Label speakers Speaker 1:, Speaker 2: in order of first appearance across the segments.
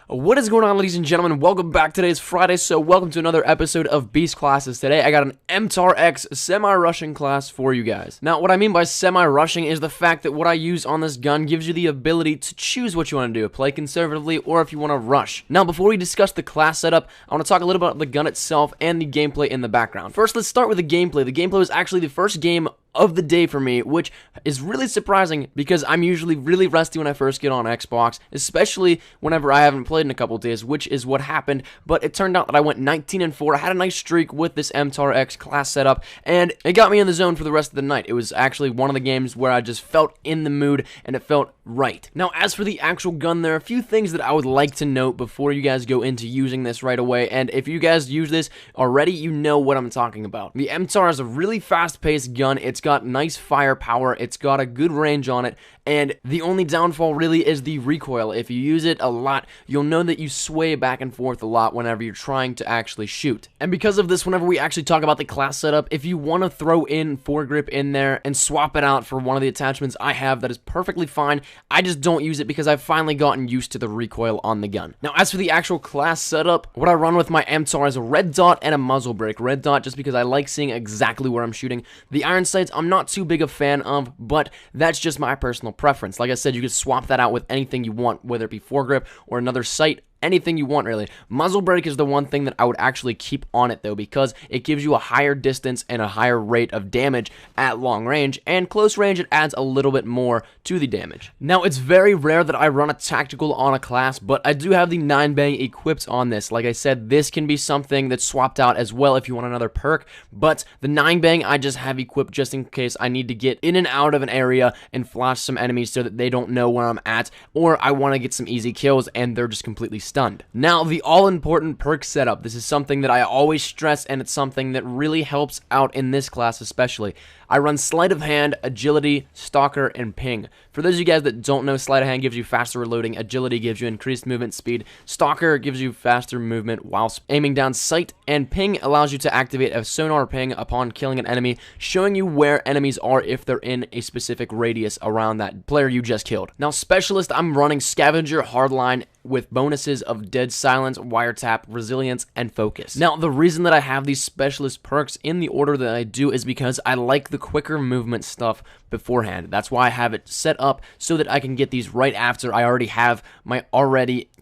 Speaker 1: What is going on, ladies and gentlemen? Welcome back. Today is Friday, so welcome to another episode of Beast Classes. Today, I got an MTAR X semi-rushing class for you guys. Now, what I mean by semi-rushing is the fact that what I use on this gun gives you the ability to choose what you want to do, play conservatively, or if you want to rush. Now, before we discuss the class setup, I want to talk a little bit about the gun itself and the gameplay in the background. First, let's start with the gameplay. The gameplay was actually the first game of the day for me, which is really surprising because I'm usually really rusty when I first get on Xbox, especially whenever I haven't played in a couple days, which is what happened. But it turned out that I went 19-4. I had a nice streak with this MTAR X class setup, and it got me in the zone for the rest of the night. It was actually one of the games where I just felt in the mood and it felt right. Now, as for the actual gun, there are a few things that I would like to note before you guys go into using this right away, and if you guys use this already, you know what I'm talking about. The MTAR is a really fast-paced gun. It's got nice firepower, it's got a good range on it, and the only downfall really is the recoil. If you use it a lot, you'll know that you sway back and forth a lot whenever you're trying to actually shoot. And because of this, whenever we actually talk about the class setup, if you want to throw in foregrip in there and swap it out for one of the attachments I have, that is perfectly fine. I just don't use it because I've finally gotten used to the recoil on the gun. Now, as for the actual class setup, what I run with my MTAR is a red dot and a muzzle brake. Red dot just because I like seeing exactly where I'm shooting. The iron sights I'm not too big a fan of, but that's just my personal preference. Like I said, you can swap that out with anything you want, whether it be foregrip or another sight. Anything you want, really. Muzzle brake is the one thing that I would actually keep on it, though, because it gives you a higher distance and a higher rate of damage at long range, and close range, it adds a little bit more to the damage. Now, it's very rare that I run a tactical on a class, but I do have the 9-bang equipped on this. Like I said, this can be something that's swapped out as well if you want another perk, but the 9-bang I just have equipped just in case I need to get in and out of an area and flash some enemies so that they don't know where I'm at, or I want to get some easy kills and they're just completely stunned. Now, the all-important perk setup. This is something that I always stress, and it's something that really helps out in this class especially. I run sleight of hand, agility, stalker, and ping. For those of you guys that don't know, sleight of hand gives you faster reloading, agility gives you increased movement speed, stalker gives you faster movement while aiming down sight, and ping allows you to activate a sonar ping upon killing an enemy, showing you where enemies are if they're in a specific radius around that player you just killed. Now, specialist, I'm running scavenger, hardline, with bonuses of dead silence, wiretap, resilience, and focus. Now, the reason that I have these specialist perks in the order that I do is because I like the quicker movement stuff beforehand. That's why I have it set up so that I can get these right after I already have my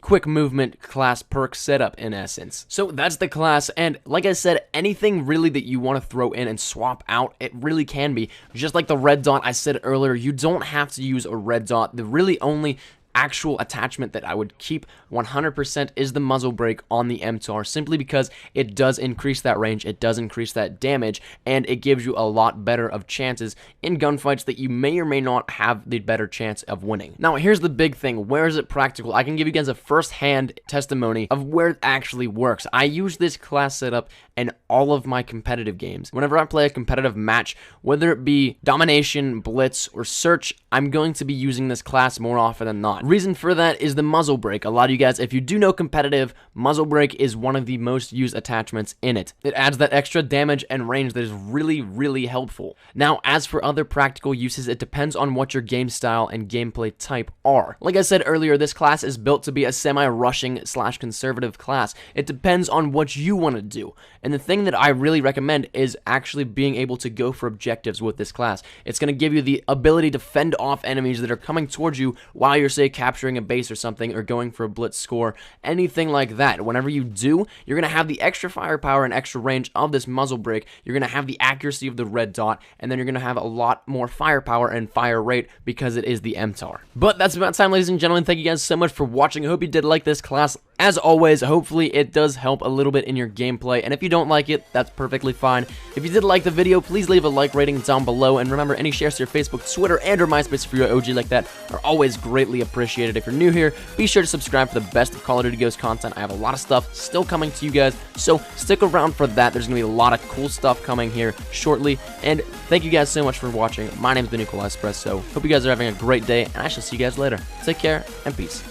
Speaker 1: quick movement class perk setup, in essence. So that's the class, and like I said, anything really that you want to throw in and swap out, it really can be. Just like the red dot I said earlier, you don't have to use a red dot. The really only actual attachment that I would keep 100% is the muzzle brake on the MTAR, simply because it does increase that range, it does increase that damage, and it gives you a lot better of chances in gunfights that you may or may not have the better chance of winning. Now, here's the big thing. Where is it practical? I can give you guys a first-hand testimony of where it actually works. I use this class setup in all of my competitive games. Whenever I play a competitive match, whether it be domination, blitz, or search, I'm going to be using this class more often than not. Reason for that is the muzzle brake. A lot of you guys, if you do know competitive, muzzle brake is one of the most used attachments in it. It adds that extra damage and range that is really, really helpful. Now, as for other practical uses, it depends on what your game style and gameplay type are. Like I said earlier, this class is built to be a semi-rushing / conservative class. It depends on what you want to do. And the thing that I really recommend is actually being able to go for objectives with this class. It's going to give you the ability to fend off enemies that are coming towards you while you're, say, capturing a base or something, or going for a blitz score, anything like that. Whenever you do, you're going to have the extra firepower and extra range of this muzzle brake, you're going to have the accuracy of the red dot, and then you're going to have a lot more firepower and fire rate because it is the MTAR. But that's about time, ladies and gentlemen. Thank you guys so much for watching. I hope you did like this class. As always, hopefully it does help a little bit in your gameplay, and if you don't like it, that's perfectly fine. If you did like the video, please leave a like rating down below, and remember, any shares to your Facebook, Twitter, and or MySpace for your OG like that are always greatly appreciated. If you're new here, be sure to subscribe for the best of Call of Duty Ghosts content. I have a lot of stuff still coming to you guys, so stick around for that. There's going to be a lot of cool stuff coming here shortly, and thank you guys so much for watching. My name's been Espresso. Hope you guys are having a great day, and I shall see you guys later. Take care, and peace.